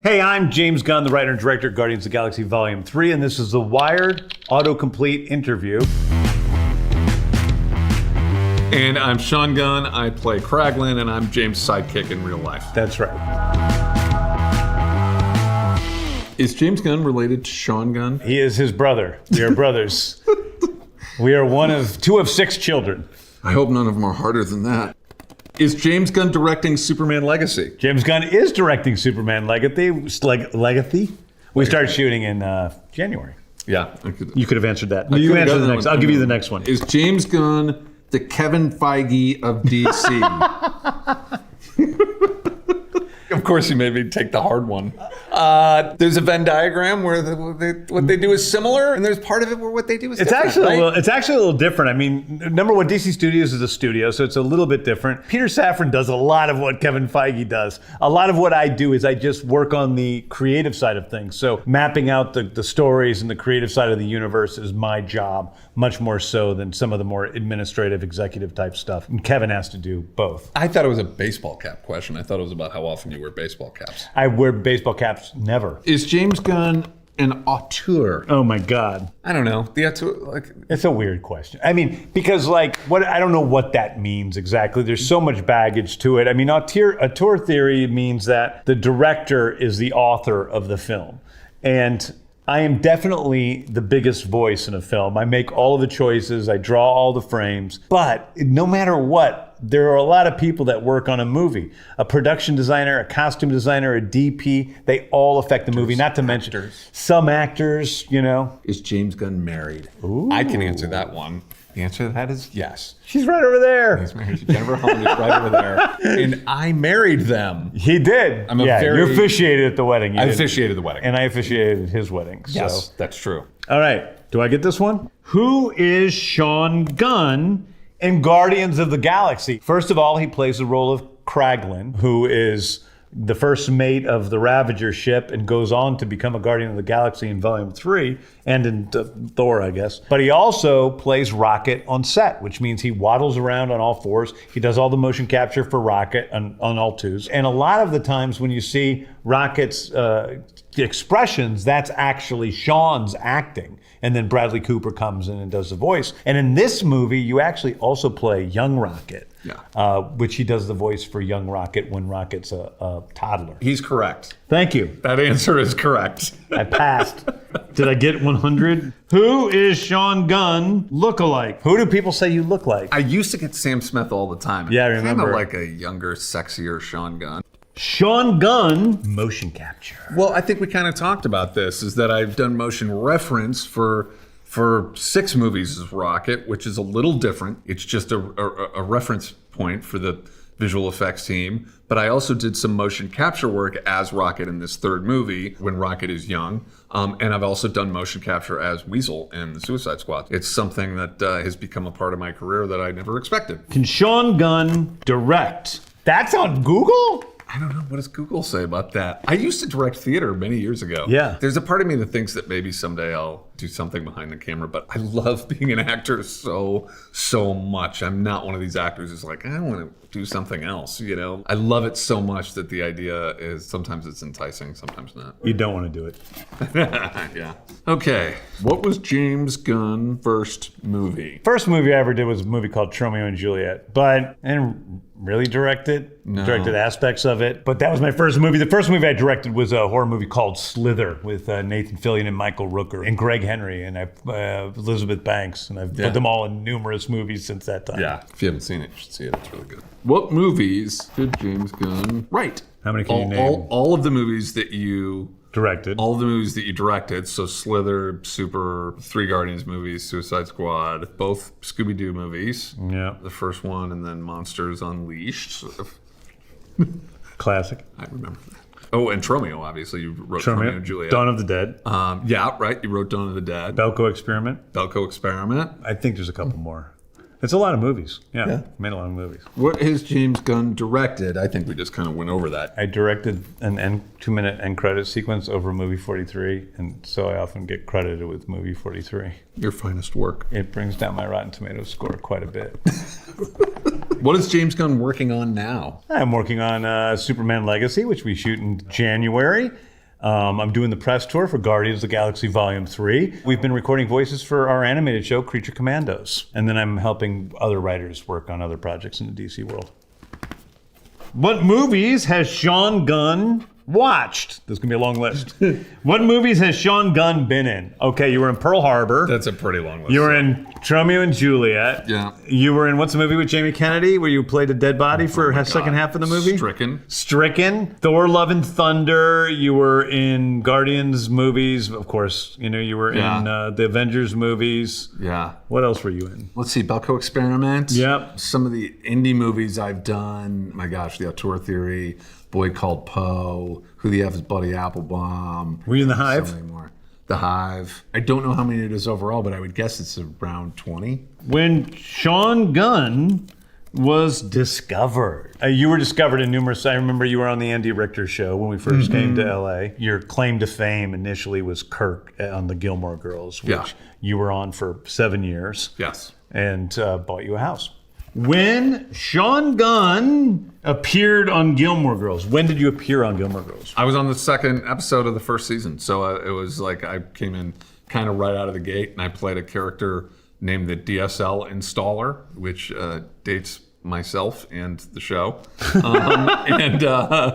Hey, I'm James Gunn, the writer and director of Guardians of the Galaxy Volume 3, and this is the Wired autocomplete interview. And I'm Shon Gunn, I play Kraglin, and I'm James' sidekick in real life. That's right. Is James Gunn related to Shon Gunn? He is his brother. We are brothers. We are two of 6 children. I hope none of them are harder than that. Is James Gunn directing Superman Legacy? James Gunn is directing Superman Legacy. We started shooting in January. Yeah. You could have answered that. You answer the next. I'll give you the next one. Is James Gunn the Kevin Feige of DC? Of course, you made me take the hard one. There's a Venn diagram where what they do is similar, and there's part of it where what they do is different. It's actually a little different. I mean, number one, DC Studios is a studio, so it's a little bit different. Peter Safran does a lot of what Kevin Feige does. A lot of what I do is I just work on the creative side of things. So mapping out the stories and the creative side of the universe is my job, much more so than some of the more administrative, executive type stuff. And Kevin has to do both. I thought it was a baseball cap question. I thought it was about how often you wear baseball caps. I wear baseball caps never. Is James Gunn an auteur? Oh my God. I don't know. The auteur, it's a weird question. I mean, because I don't know what that means exactly. There's so much baggage to it. I mean, auteur theory means that the director is the author of the film. And I am definitely the biggest voice in a film. I make all of the choices, I draw all the frames, but no matter what, there are a lot of people that work on a movie. A production designer, a costume designer, a DP, they all affect the movie, not to mention some actors, you know. Is James Gunn married? Ooh. I can answer that one. The answer to that is yes. She's right over there. He's married to Jennifer Holland, is right over there. And I married them. He did. You officiated at the wedding. I officiated the wedding. And I officiated his wedding. Yes, so. That's true. All right. Do I get this one? Who is Shon Gunn in Guardians of the Galaxy? First of all, he plays the role of Kraglin, who is the first mate of the Ravager ship and goes on to become a Guardian of the Galaxy in Volume 3 and in Thor, I guess. But he also plays Rocket on set, which means he waddles around on all fours. He does all the motion capture for Rocket on all twos. And a lot of the times when you see Rocket's expressions, that's actually Sean's acting. And then Bradley Cooper comes in and does the voice. And in this movie, you actually also play young Rocket, which he does the voice for young Rocket when Rocket's a toddler. He's correct. Thank you. That answer is correct. I passed. Did I get 100? Who is Shon Gunn look-alike? Who do people say you look like? I used to get Sam Smith all the time. Yeah, I remember. Kind of like a younger, sexier Shon Gunn. Shon Gunn, motion capture. Well, I think we kind of talked about this, is that I've done motion reference for 6 movies as Rocket, which is a little different. It's just a reference point for the visual effects team. But I also did some motion capture work as Rocket in this 3rd movie when Rocket is young. And I've also done motion capture as Weasel in the Suicide Squad. It's something that has become a part of my career that I never expected. Can Shon Gunn direct? That's on Google? I don't know. What does Google say about that? I used to direct theater many years ago. Yeah. There's a part of me that thinks that maybe someday I'll do something behind the camera, but I love being an actor so much. I'm not one of these actors who's like, I want to do something else, you know? I love it so much that the idea is sometimes it's enticing, sometimes not. You don't want to do it. Yeah. Okay. What was James Gunn's first movie? First movie I ever did was a movie called Romeo and Juliet, but I didn't really direct it. No. Directed aspects of it, but that was my first movie. The first movie I directed was a horror movie called Slither with Nathan Fillion and Michael Rooker and Greg Henry and Elizabeth Banks, and I've put them all in numerous movies since that time. Yeah, if you haven't seen it, you should see it. It's really good. What movies did James Gunn write? How many can you name? All of the movies that you directed. All of the movies that you directed. So Slither, Super, 3 Guardians movies, Suicide Squad, both Scooby-Doo movies. Yeah. The first one, and then Monsters Unleashed. Classic. I remember that. Oh, and Tromeo, obviously. You wrote Tromeo and Juliet. Dawn of the Dead. Yeah, right. You wrote Dawn of the Dead. Belko Experiment. I think there's a couple more. It's a lot of movies. Yeah. Made a lot of movies. What has James Gunn directed? I think we just kind of went over that. I directed an 2-minute end credit sequence over movie 43, and so I often get credited with movie 43. Your finest work. It brings down my Rotten Tomatoes score quite a bit. What is James Gunn working on now? I'm working on Superman Legacy, which we shoot in January. I'm doing the press tour for Guardians of the Galaxy Volume 3. We've been recording voices for our animated show, Creature Commandos. And then I'm helping other writers work on other projects in the DC world. What movies has Sean Gunn watched? This is going to be a long list. What movies has Sean Gunn been in? Okay, you were in Pearl Harbor. That's a pretty long list. You were in Romeo and Juliet. Yeah. You were in, what's the movie with Jamie Kennedy where you played a dead body for the second half of the movie? Stricken. Thor, Love and Thunder. You were in Guardians movies. Of course, you were in the Avengers movies. Yeah. What else were you in? Let's see, Belko Experiment. Yep. Some of the indie movies I've done. My gosh, The Auteur Theory, Boy Called Poe, Who the F is Buddy Applebaum. Were you in The Hive? So many more. The Hive. I don't know how many it is overall, but I would guess it's around 20. When Sean Gunn was discovered, you were discovered in numerous. I remember you were on the Andy Richter show when we first came to LA. Your claim to fame initially was Kirk on the Gilmore Girls, which you were on for 7 years. Yes. And bought you a house. When Sean Gunn appeared on Gilmore Girls, when did you appear on Gilmore Girls? I was on the second episode of the first season, so it was like I came in kind of right out of the gate, and I played a character named the DSL Installer, which dates myself and the show. And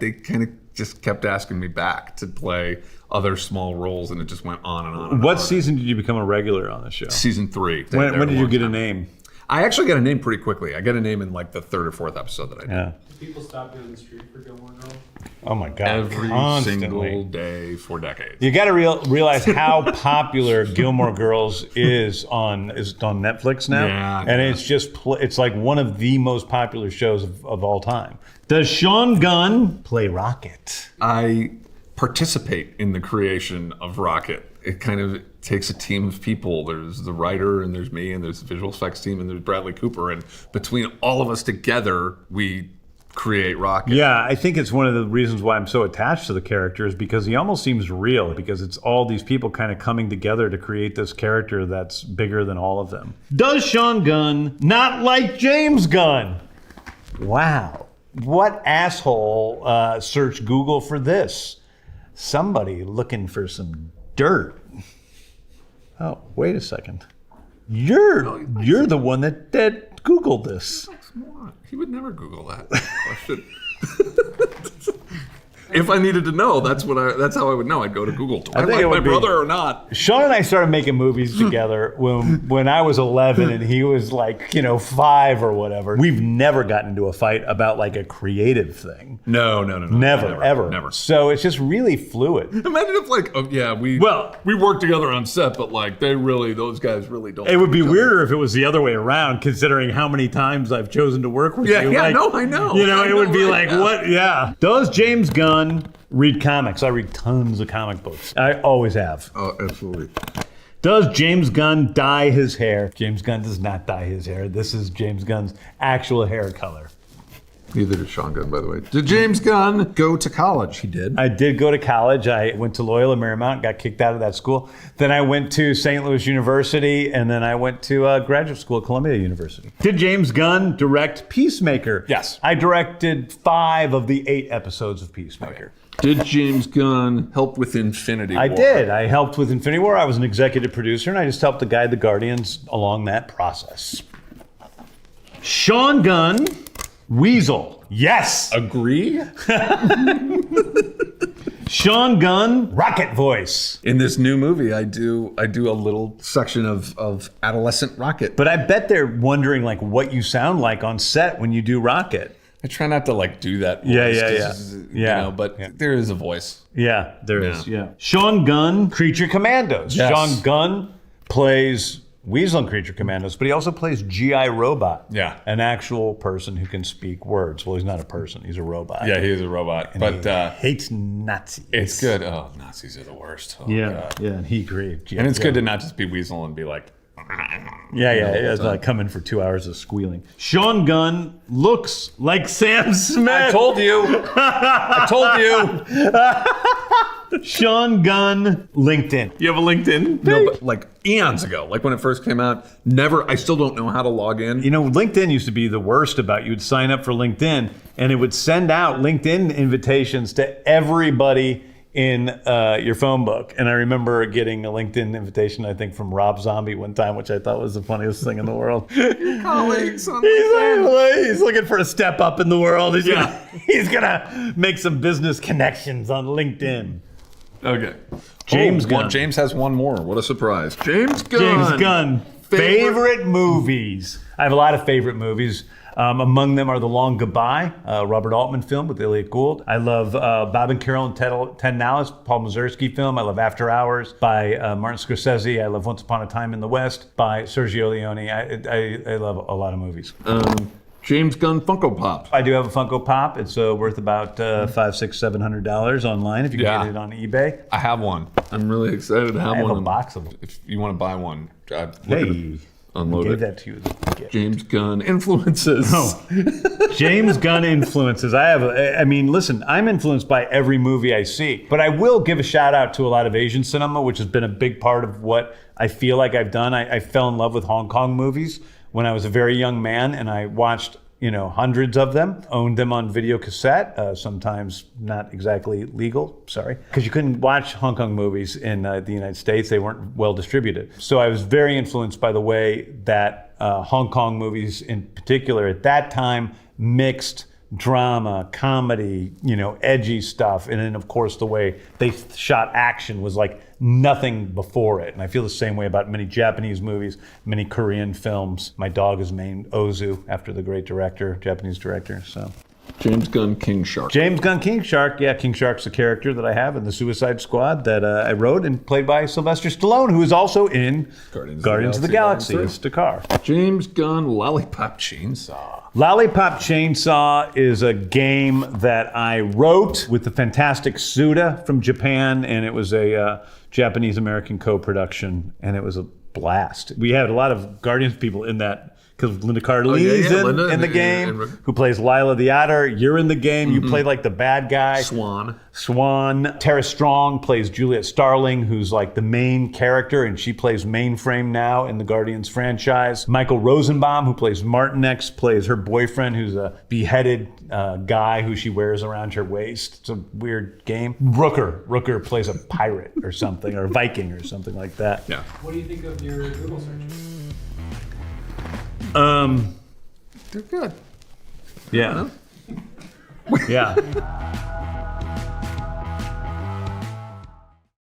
they kind of just kept asking me back to play other small roles, and it just went on and on. And what on. season did you become a regular on the show? Season 3. When did you get a name? I actually got a name pretty quickly. I got a name in like the 3rd or 4th episode that I did. Yeah. Do people stop you on the street for Gilmore Girls? Oh my God. Every Constantly. single day for decades. You got to realize how popular Gilmore Girls is on Netflix now. Yeah, and it's just, it's like one of the most popular shows of all time. Does Sean Gunn play Rocket? I participate in the creation of Rocket. It kind of takes a team of people. There's the writer, and there's me, and there's the visual effects team, and there's Bradley Cooper. And between all of us together, we create Rocket. Yeah, I think it's one of the reasons why I'm so attached to the character is because he almost seems real, because it's all these people kind of coming together to create this character that's bigger than all of them. Does Sean Gunn not like James Gunn? Wow. What asshole searched Google for this? Somebody looking for some dirt. Oh, wait a second. You're the one that Googled this. He would never Google that question. If I needed to know, that's how I would know. I'd go to Google. Do I like my brother or not? Sean and I started making movies together when I was 11 and he was like, 5 or whatever. We've never gotten into a fight about like a creative thing. No. Never, ever. So it's just really fluid. Imagine if we work together on set, but like those guys really don't. It would be weirder if it was the other way around, considering how many times I've chosen to work with you. I know. It would be like, what? Yeah. Does James Gunn read comics? I read tons of comic books. I always have. Oh, absolutely. Does James Gunn dye his hair? James Gunn does not dye his hair. This is James Gunn's actual hair color. Neither did Sean Gunn, by the way. Did James Gunn go to college? He did. I did go to college. I went to Loyola Marymount, got kicked out of that school. Then I went to St. Louis University, and then I went to graduate school at Columbia University. Did James Gunn direct Peacemaker? Yes. I directed 5 of the 8 episodes of Peacemaker. Okay. Did James Gunn help with Infinity War? I did. I helped with Infinity War. I was an executive producer, and I just helped to guide the Guardians along that process. Sean Gunn, Weasel. Yes. Agree? Sean Gunn, Rocket voice. In this new movie, I do a little section of adolescent Rocket. But I bet they're wondering like what you sound like on set when you do Rocket. I try not to like do that voice. Yeah. But there is a voice. Yeah, there is. Yeah. Sean Gunn, Creature Commandos. Yes. Sean Gunn plays Weasel in Creature Commandos, but he also plays G.I. Robot. Yeah. An actual person who can speak words. Well, he's not a person. He's a robot. Yeah, he is a robot. And but he hates Nazis. It's good. Oh, Nazis are the worst. Oh, God. Yeah, and he agreed. And it's good to not just be Weasel and be like... Yeah, it's like come in for 2 hours of squealing. Sean Gunn looks like Sam Smith. I told you. Sean Gunn, LinkedIn. You have a LinkedIn? No, but like eons ago, like when it first came out, I still don't know how to log in. LinkedIn used to be the worst about you would sign up for LinkedIn and it would send out LinkedIn invitations to everybody in your phone book. And I remember getting a LinkedIn invitation, I think, from Rob Zombie one time, which I thought was the funniest thing in the world. Colleagues on He's looking for a step up in the world. He's gonna make some business connections on LinkedIn. Okay. James Gunn. James has one more. What a surprise. James Gunn. James Gunn. Favorite movies. I have a lot of favorite movies. Among them are The Long Goodbye, Robert Altman film with Elliot Gould. I love Bob and Carol and Ted Nallis, Paul Mazursky film. I love After Hours by Martin Scorsese. I love Once Upon a Time in the West by Sergio Leone. I love a lot of movies. James Gunn Funko Pop. I do have a Funko Pop. It's worth about $500, $600, $700 online if you can get it on eBay. I have one. I'm really excited to have I have one. a box of them. If you want to buy one, Hey, unload I gave it. that to you as a gift. James Gunn influences. James Gunn influences. Listen, I'm influenced by every movie I see, but I will give a shout out to a lot of Asian cinema, which has been a big part of what I feel like I've done. I fell in love with Hong Kong movies when I was a very young man, and I watched hundreds of them, owned them on video cassette, sometimes not exactly legal, sorry, because you couldn't watch Hong Kong movies in the United States. They weren't well distributed. So I was very influenced by the way that Hong Kong movies in particular at that time mixed drama, comedy, edgy stuff. And then of course the way they shot action was like nothing before it. And I feel the same way about many Japanese movies, many Korean films. My dog is named Ozu after the great director, Japanese director, so. James Gunn King Shark. James Gunn King Shark. Yeah, King Shark's a character that I have in the Suicide Squad that I wrote and played by Sylvester Stallone, who is also in Guardians of the Galaxy as Stakar. James Gunn Lollipop Chainsaw. Lollipop Chainsaw is a game that I wrote with the fantastic Suda from Japan, and it was a Japanese-American co-production, and it was a blast. We had a lot of Guardians people in that, because Linda Cardellini's in the game, who plays Lila the Otter. You're in the game. You play like the bad guy. Swan. Tara Strong plays Juliet Starling, who's like the main character, and she plays Mainframe now in the Guardians franchise. Michael Rosenbaum, who plays Martin X, plays her boyfriend, who's a beheaded guy who she wears around her waist. It's a weird game. Rooker plays a pirate or something, or a Viking or something like that. Yeah. What do you think of your Google searches? They're good. Yeah. Yeah.